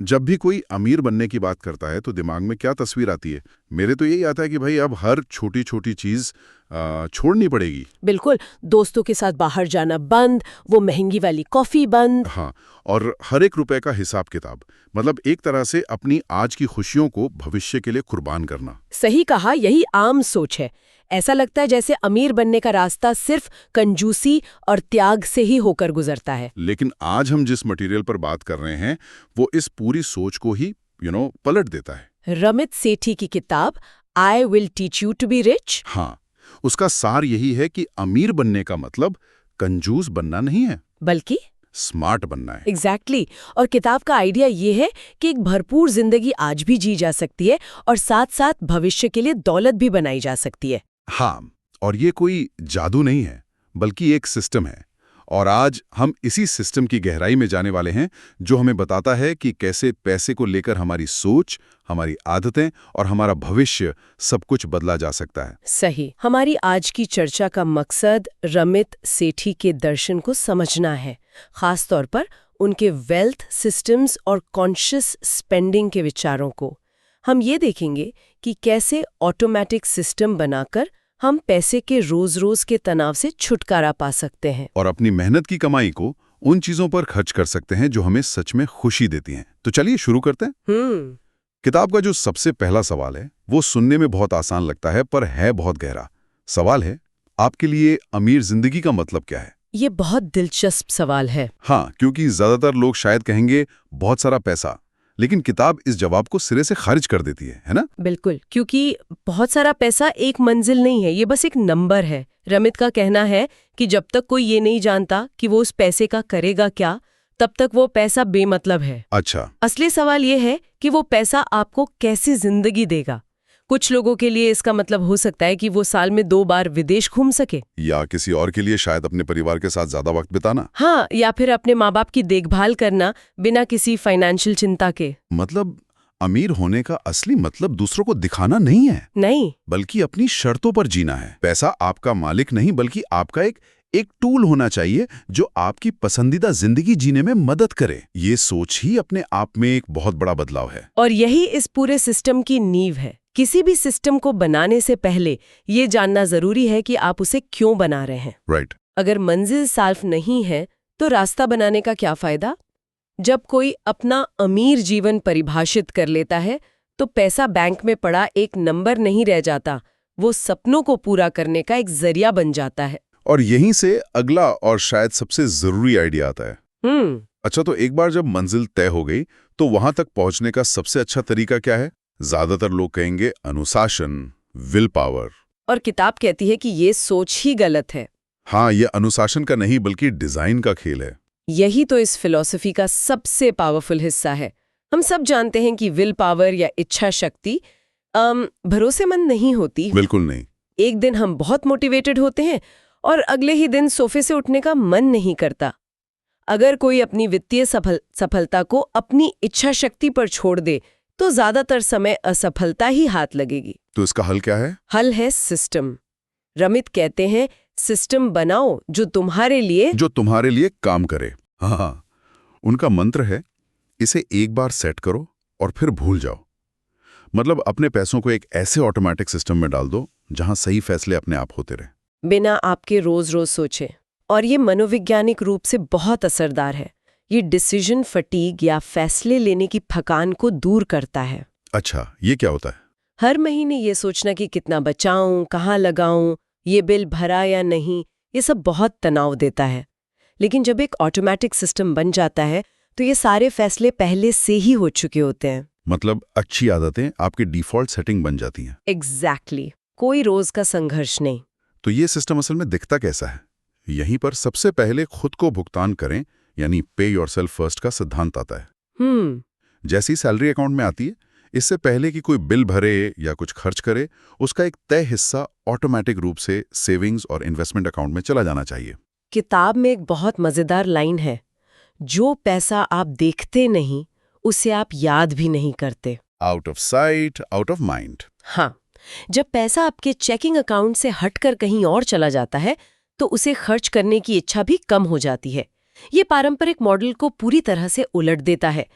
जब भी कोई अमीर बनने की बात करता है तो दिमाग में क्या तस्वीर आती है? मेरे तो यही आता है कि भाई अब हर छोटी छोटी चीज छोड़नी पड़ेगी। बिल्कुल, दोस्तों के साथ बाहर जाना बंद, वो महंगी वाली कॉफी बंद। हाँ, और हर एक रुपए का हिसाब किताब। मतलब एक तरह से अपनी आज की खुशियों को भविष्य के लिए कुर्बान करना। सही कहा, यही आम सोच है। ऐसा लगता है जैसे अमीर बनने का रास्ता सिर्फ कंजूसी और त्याग से ही होकर गुजरता है। लेकिन आज हम जिस मटेरियल पर बात कर रहे हैं वो इस पूरी सोच को ही पलट देता है। रमित सेठी की किताब I will teach you to be rich. हाँ, उसका सार यही है कि अमीर बनने का मतलब कंजूस बनना नहीं है, बल्कि स्मार्ट बनना है। एग्जैक्टली और किताब का आइडिया ये है कि एक भरपूर जिंदगी आज भी जी जा सकती है और साथ साथ भविष्य के लिए दौलत भी बनाई जा सकती है। हाँ, और ये कोई जादू नहीं है, बल्कि एक सिस्टम है। और आज हम इसी सिस्टम की गहराई में जाने वाले हैं, जो हमें बताता है कि कैसे पैसे को लेकर हमारी सोच, हमारी आदतें और हमारा भविष्य सब कुछ बदला जा सकता है। सही। हमारी आज की चर्चा का मकसद रमित सेठी के दर्शन को समझना है, खास तौर पर उनके वेल्थ सिस्टम्स और कॉन्शियस स्पेंडिंग के विचारों को। हम ये देखेंगे कि कैसे ऑटोमेटिक सिस्टम बनाकर हम पैसे के रोज-रोज के तनाव से छुटकारा पा सकते हैं और अपनी मेहनत की कमाई को उन चीजों पर खर्च कर सकते हैं जो हमें सच में खुशी देती हैं। तो चलिए शुरू करते हैं। किताब का जो सबसे पहला सवाल है वो सुनने में बहुत आसान लगता है, पर है बहुत गहरा। सवाल है, आपके लिए अमीर जिंदगी का मतलब क्या है? ये बहुत दिलचस्प सवाल है। हाँ, क्योंकि ज्यादातर लोग शायद कहेंगे बहुत सारा पैसा, लेकिन किताब इस जवाब को सिरे से खारिज कर देती है ना? बिल्कुल, क्योंकि बहुत सारा पैसा एक मंजिल नहीं है, ये बस एक नंबर है। रमित का कहना है कि जब तक कोई ये नहीं जानता कि वो उस पैसे का करेगा क्या, तब तक वो पैसा बेमतलब है। अच्छा। असली सवाल ये है कि वो पैसा आपको कैसी जिंदगी देगा। कुछ लोगों के लिए इसका मतलब हो सकता है कि वो साल में 2 बार विदेश घूम सके, या किसी और के लिए शायद अपने परिवार के साथ ज्यादा वक्त बिताना। हाँ, या फिर अपने माँ बाप की देखभाल करना बिना किसी फाइनेंशियल चिंता के। मतलब अमीर होने का असली मतलब दूसरों को दिखाना नहीं है, नहीं, बल्कि अपनी शर्तों पर जीना है। पैसा आपका मालिक नहीं, बल्कि आपका एक टूल होना चाहिए जो आपकी पसंदीदा जिंदगी जीने में मदद करे। ये सोच ही अपने आप में एक बहुत बड़ा बदलाव है। और यही इस पूरे सिस्टम की नींव है। किसी भी सिस्टम को बनाने से पहले ये जानना जरूरी है कि आप उसे क्यों बना रहे हैं। राइट। अगर मंजिल साफ नहीं है तो रास्ता बनाने का क्या फायदा? जब कोई अपना अमीर जीवन परिभाषित कर लेता है तो पैसा बैंक में पड़ा एक नंबर नहीं रह जाता, वो सपनों को पूरा करने का एक जरिया बन जाता है। और यहीं से अगला और शायद सबसे जरूरी आइडिया आता है। अच्छा, तो एक बार जब मंजिल तय हो गई तो वहां तक पहुंचने का सबसे अच्छा तरीका क्या है? ज्यादातर लोग कहेंगे अनुशासन, विल पावर। और किताब कहती है कि ये सोच ही गलत है। हाँ, ये अनुशासन का नहीं बल्कि डिजाइन का खेल है। यही तो इस फिलॉसफी का सबसे पावरफुल हिस्सा है। हम सब जानते हैं कि विल पावर या इच्छा शक्ति भरोसेमंद नहीं होती। बिल्कुल नहीं। एक दिन हम बहुत मोटिवेटेड होते हैं और अगले ही दिन सोफे से उठने का मन नहीं करता। अगर कोई अपनी वित्तीय सफलता को अपनी इच्छा शक्ति पर छोड़ दे तो ज्यादातर समय असफलता ही हाथ लगेगी। तो इसका हल क्या है? हल है सिस्टम। रमित कहते हैं सिस्टम बनाओ जो तुम्हारे लिए काम करे। हाँ, उनका मंत्र है, इसे एक बार सेट करो और फिर भूल जाओ। मतलब अपने पैसों को एक ऐसे ऑटोमेटिक सिस्टम में डाल दो जहां सही फैसले अपने आप होते रहे, बिना आपके रोज रोज सोचे। और ये मनोवैज्ञानिक रूप से बहुत असरदार है। ये डिसीजन फटीग या फैसले लेने की थकान को दूर करता है। अच्छा, ये क्या होता है? हर महीने ये सोचना कि कितना बचाऊं, कहाँ लगाऊं, ये बिल भरा या नहीं, ये सब बहुत तनाव देता है। लेकिन जब एक ऑटोमेटिक सिस्टम बन जाता है तो ये सारे फैसले पहले से ही हो चुके होते हैं। मतलब अच्छी आदतें आपकी डिफॉल्ट सेटिंग बन जाती हैं। एग्जैक्टली, कोई रोज का संघर्ष नहीं। तो ये सिस्टम असल में दिखता कैसा है? यहीं पर सबसे पहले खुद को भुगतान करें, यानी पे योरसेल्फ फर्स्ट का सिद्धांत आता है। जैसी सैलरी अकाउंट में आती है, इससे पहले कि कोई बिल भरे या कुछ खर्च करे, उसका एक तय हिस्सा ऑटोमेटिक रूप से सेविंग्स और इन्वेस्टमेंट अकाउंट में चला जाना चाहिए। किताब में एक बहुत मजेदार लाइन है, जो पैसा आप देखते नहीं उसे आप याद भी नहीं करते। Out of site, out of mind. हाँ, जब पैसा आपके चेकिंग अकाउंट से हटकर कहीं और चला जाता है तो उसे खर्च करने की इच्छा भी कम हो जाती है। ये पारंपरिक मॉडल को पूरी तरह से उलट देता है।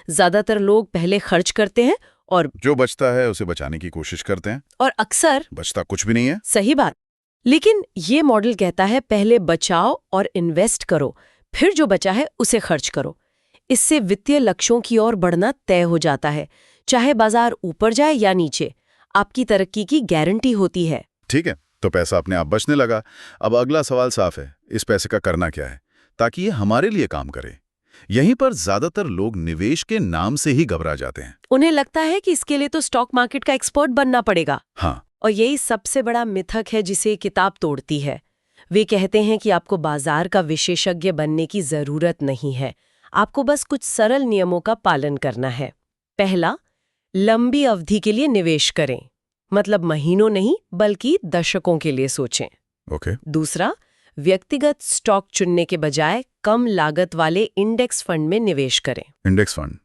ज्यादातर लोग पहले खर्च करते हैं और जो बचता है उसे बचाने की कोशिश करते हैं। और अक्सर बचता कुछ भी नहीं है। सही बात। लेकिन ये मॉडल कहता है पहले बचाओ और इन्वेस्ट करो, फिर जो बचा है उसे खर्च करो। इससे वित्तीय लक्ष्यों की ओर बढ़ना तय हो जाता है, चाहे बाजार ऊपर जाए या नीचे। आपकी तरक्की की गारंटी होती है। ठीक है, तो पैसा अपने आप बचने लगा। अब अगला सवाल साफ है, इस पैसे का करना क्या है ताकि ये हमारे लिए काम करे। यहीं पर ज्यादातर लोग निवेश के नाम से ही घबरा जाते हैं। उन्हें लगता है कि इसके लिए तो स्टॉक मार्केट का एक्सपर्ट बनना पड़ेगा। हाँ, और यही सबसे बड़ा मिथक है जिसे किताब तोड़ती है। वे कहते हैं कि आपको बाजार का विशेषज्ञ बनने की जरूरत नहीं है, आपको बस कुछ सरल नियमों का पालन करना है। पहला, लंबी अवधि के लिए निवेश करें, मतलब महीनों नहीं बल्कि दशकों के लिए सोचें। ओके। दूसरा, व्यक्तिगत स्टॉक चुनने के बजाय कम लागत वाले इंडेक्स फंड में निवेश करें। इंडेक्स फंड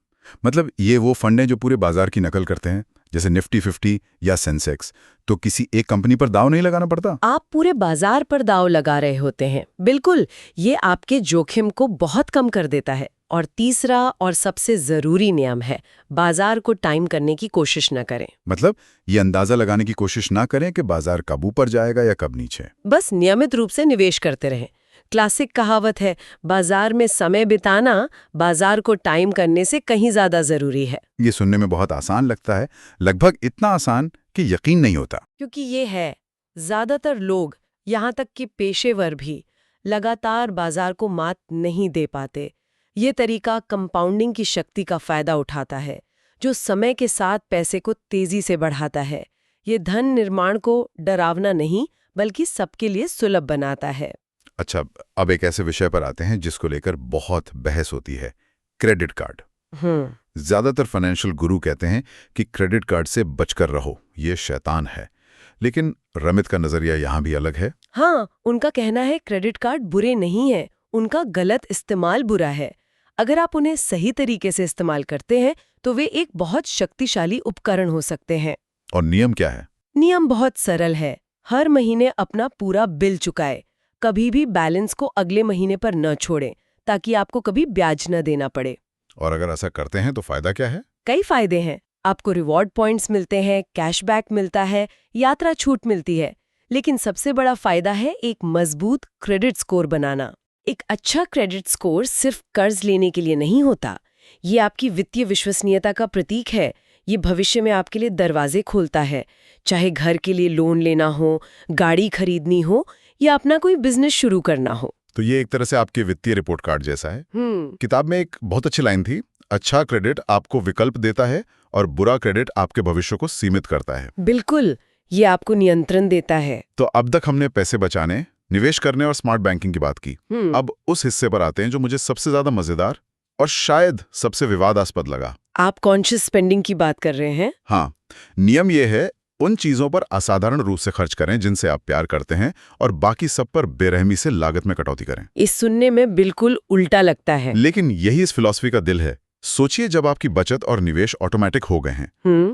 मतलब ये वो फंड हैं जो पूरे बाजार की नकल करते हैं, जैसे निफ्टी 50 या सेंसेक्स। तो किसी एक कंपनी पर दाव नहीं लगाना पड़ता। आप पूरे बाजार पर दाव लगा रहे होते हैं। बिल्कुल, ये आपके जोखिम को बहुत कम कर देता है। और तीसरा और सबसे जरूरी नियम है, बाजार को टाइम करने की कोशिश न करें। मतलब ये अंदाजा लगाने की कोशिश ना करें कि बाजार कब ऊपर जाएगा या कब नीचे। बस नियमित रूप से निवेश करते रहें। क्लासिक कहावत है, बाजार में समय बिताना बाजार को टाइम करने से कहीं ज्यादा जरूरी है। ये सुनने में बहुत आसान लगता है, लगभग इतना आसान कि यकीन नहीं होता। क्योंकि ये है, ज्यादातर लोग, यहाँ तक कि पेशेवर भी, लगातार बाजार को मात नहीं दे पाते। ये तरीका कंपाउंडिंग की शक्ति का फायदा उठाता है, जो समय के साथ पैसे को तेजी से बढ़ाता है। ये धन निर्माण को डरावना नहीं बल्कि सबके लिए सुलभ बनाता है। अच्छा, अब एक ऐसे विषय पर आते हैं जिसको लेकर बहुत बहस होती है, क्रेडिट कार्ड। ज्यादातर फाइनेंशियल गुरु कहते हैं कि क्रेडिट कार्ड से बचकर रहो, ये शैतान है। लेकिन रमित का नजरिया यहाँ भी अलग है। हाँ, उनका कहना है क्रेडिट कार्ड बुरे नहीं है, उनका गलत इस्तेमाल बुरा है। अगर आप उन्हें सही तरीके से इस्तेमाल करते हैं तो वे एक बहुत शक्तिशाली उपकरण हो सकते हैं। और नियम क्या है? नियम बहुत सरल है। हर महीने अपना पूरा बिल चुकाए, कभी भी बैलेंस को अगले महीने पर न छोड़ें, ताकि आपको कभी ब्याज न देना पड़े। और अगर ऐसा करते हैं तो फायदा क्या है? कई फायदे हैं। आपको रिवॉर्ड पॉइंट्स मिलते हैं, कैशबैक मिलता है, यात्रा छूट मिलती है। लेकिन सबसे बड़ा फायदा है एक मजबूत क्रेडिट स्कोर बनाना। एक अच्छा क्रेडिट स्कोर सिर्फ कर्ज लेने के लिए नहीं होता, ये आपकी वित्तीय विश्वसनीयता का प्रतीक है। ये भविष्य में आपके लिए दरवाजे खोलता है, चाहे घर के लिए लोन लेना हो, गाड़ी खरीदनी हो या अपना कोई बिजनेस शुरू करना हो। तो ये एक तरह से आपके वित्तीय रिपोर्ट कार्ड जैसा है। किताब में एक बहुत अच्छी लाइन थी, अच्छा क्रेडिट आपको विकल्प देता है और बुरा क्रेडिट आपके भविष्य को सीमित करता है। बिल्कुल, ये आपको नियंत्रण देता है। तो अब तक हमने पैसे बचाने, निवेश करने और स्मार्ट बैंकिंग की बात की। अब उस हिस्से पर आते हैं जो मुझे सबसे ज्यादा मजेदार और शायद सबसे विवादास्पद लगा। आप कॉन्शियस स्पेंडिंग की बात कर रहे हैं? हाँ, नियम ये है, उन चीजों पर असाधारण रूप से खर्च करें जिनसे आप प्यार करते हैं और बाकी सब पर बेरहमी से लागत में कटौती करें। इस सुनने में बिल्कुल उल्टा लगता है, लेकिन यही इस फिलॉसफी का दिल है। सोचिए, जब आपकी बचत और निवेश ऑटोमेटिक हो गए हैं,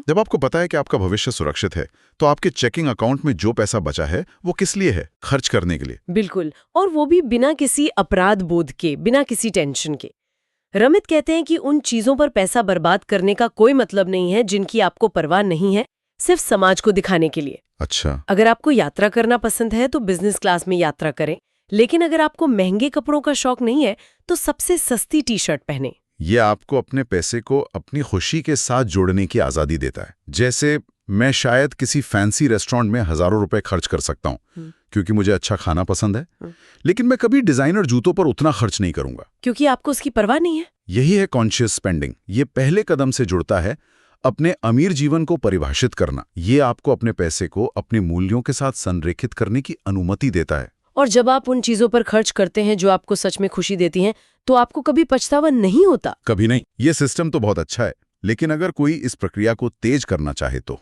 जब आपको पता है कि आपका भविष्य सुरक्षित है, तो आपके चेकिंग अकाउंट में जो पैसा बचा है वो किस लिए है? खर्च करने के लिए। बिल्कुल, और वो भी बिना किसी अपराध बोध के, बिना किसी टेंशन के। रमित कहते हैं कि उन चीजों पर पैसा बर्बाद करने का कोई मतलब नहीं है जिनकी आपको परवाह नहीं है, सिर्फ समाज को दिखाने के लिए। अच्छा। अगर आपको यात्रा करना पसंद है तो बिजनेस क्लास में यात्रा करें, लेकिन अगर आपको महंगे कपड़ों का शौक नहीं है तो सबसे सस्ती टी शर्ट पहने। ये आपको अपने पैसे को अपनी खुशी के साथ जोड़ने की आजादी देता है। जैसे मैं शायद किसी फैंसी रेस्टोरेंट में हजारों रुपए खर्च कर सकता हूँ क्योंकि मुझे अच्छा खाना पसंद है, लेकिन मैं कभी डिजाइनर जूतों पर उतना खर्च नहीं करूंगा क्योंकि आपको उसकी परवाह नहीं है। यही है कॉन्शियस स्पेंडिंग। ये पहले कदम से जुड़ता है अपने अमीर जीवन को परिभाषित करना। ये आपको अपने पैसे को अपने मूल्यों के साथ संरेखित करने की अनुमति देता है। और जब आप उन चीजों पर खर्च करते हैं जो आपको सच में खुशी देती हैं, तो आपको कभी पछतावा नहीं होता। कभी नहीं। ये सिस्टम तो बहुत अच्छा है, लेकिन अगर कोई इस प्रक्रिया को तेज करना चाहे तो,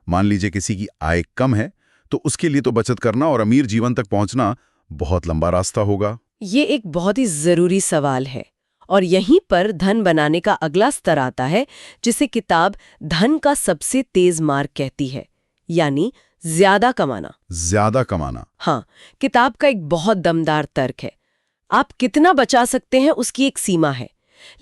मान लीजिए किसी की आय कम है, तो उसके लिए तो बचत करना और अमीर जीवन तक पहुंचना बहुत लंबा रास्ता होगा। ये एक बहुत ही जरूरी सवाल है, और यहीं पर धन बनाने का अगला स्तर आता है, जिसे किताब धन का सबसे तेज मार्ग कहती है, यानी ज्यादा कमाना। ज्यादा कमाना। हाँ, किताब का एक बहुत दमदार तर्क है। आप कितना बचा सकते हैं उसकी एक सीमा है,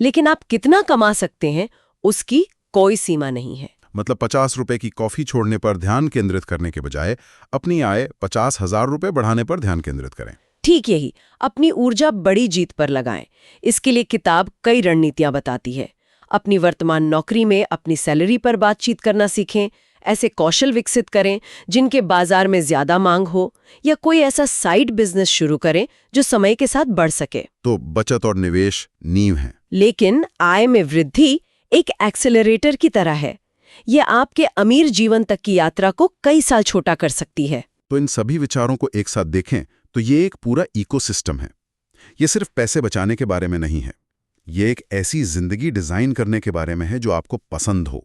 लेकिन आप कितना कमा सकते हैं उसकी कोई सीमा नहीं है। मतलब 50 रुपए की कॉफी छोड़ने पर ध्यान केंद्रित करने के बजाय अपनी आय 50,000 रुपए बढ़ाने पर ध्यान केंद्रित करें। ठीक यही, अपनी ऊर्जा बड़ी जीत पर लगाएं। इसके लिए किताब कई रणनीतियां बताती है। अपनी वर्तमान नौकरी में अपनी सैलरी पर बातचीत करना सीखें, ऐसे कौशल विकसित करें जिनके बाजार में ज्यादा मांग हो, या कोई ऐसा साइड बिजनेस शुरू करें जो समय के साथ बढ़ सके। तो बचत और निवेश नींव है, लेकिन आय में वृद्धि एक एक्सेलरेटर की तरह है। ये आपके अमीर जीवन तक की यात्रा को कई साल छोटा कर सकती है। तो इन सभी विचारों को एक साथ देखें तो ये एक पूरा इकोसिस्टम है। ये सिर्फ पैसे बचाने के बारे में नहीं है, ये एक ऐसी जिंदगी डिजाइन करने के बारे में है जो आपको पसंद हो,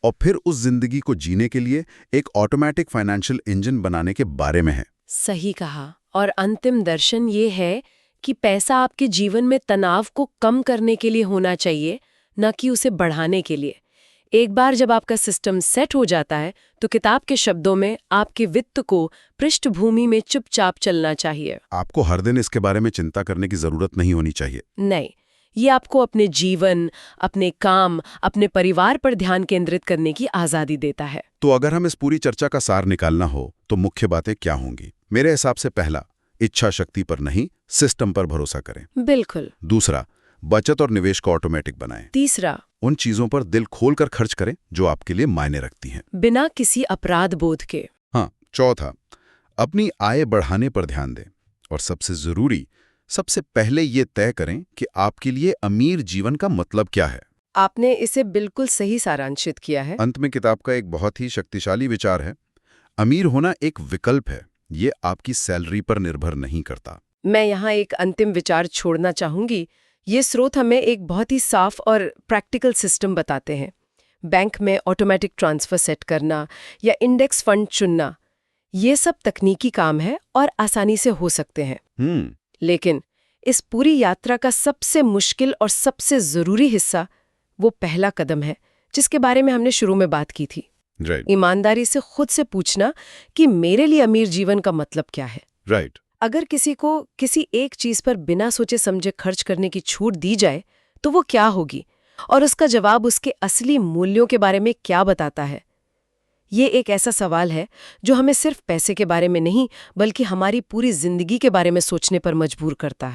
और फिर उस जिंदगी को जीने के लिए एक ऑटोमेटिक फाइनेंशियल इंजन बनाने के बारे में है। सही कहा। और अंतिम दर्शन ये है कि पैसा आपके जीवन में तनाव को कम करने के लिए होना चाहिए, न कि उसे बढ़ाने के लिए। एक बार जब आपका सिस्टम सेट हो जाता है तो किताब के शब्दों में आपके वित्त को पृष्ठभूमि में चुपचाप चलना चाहिए। आपको हर दिन इसके बारे में चिंता करने की जरूरत नहीं होनी चाहिए। नहीं, ये आपको अपने जीवन, अपने काम, अपने परिवार पर ध्यान केंद्रित करने की आजादी देता है। तो अगर हम इस पूरी चर्चा का सार निकालना हो तो मुख्य बातें क्या होंगी? मेरे हिसाब से पहला, इच्छा शक्ति पर नहीं, सिस्टम पर भरोसा करें। बिल्कुल। दूसरा, बचत और निवेश को ऑटोमेटिक बनाएं। तीसरा, उन चीजों पर दिल खोलकर खर्च करें जो आपके लिए मायने रखती हैं, बिना किसी अपराध बोध के। हाँ। चौथा, अपनी आय बढ़ाने पर ध्यान दें। और सबसे जरूरी, सबसे पहले ये तय करें कि आपके लिए अमीर जीवन का मतलब क्या है। आपने इसे बिल्कुल सही सारांशित किया है। अंत में किताब का एक बहुत ही शक्तिशाली विचार है, अमीर होना एक विकल्प है, ये आपकी सैलरी पर निर्भर नहीं करता। मैं यहाँ एक अंतिम विचार छोड़ना चाहूंगी। ये स्रोत हमें एक बहुत ही साफ और प्रैक्टिकल सिस्टम बताते हैं। बैंक में ऑटोमेटिक ट्रांसफर सेट करना या इंडेक्स फंड चुनना, ये सब तकनीकी काम है और आसानी से हो सकते हैं। लेकिन इस पूरी यात्रा का सबसे मुश्किल और सबसे जरूरी हिस्सा वो पहला कदम है जिसके बारे में हमने शुरू में बात की थी। ईमानदारी से खुद से पूछना कि मेरे लिए अमीर जीवन का मतलब क्या है। अगर किसी को किसी एक चीज पर बिना सोचे समझे खर्च करने की छूट दी जाए तो वो क्या होगी, और उसका जवाब उसके असली मूल्यों के बारे में क्या बताता है? ये एक ऐसा सवाल है जो हमें सिर्फ पैसे के बारे में नहीं बल्कि हमारी पूरी जिंदगी के बारे में सोचने पर मजबूर करता है।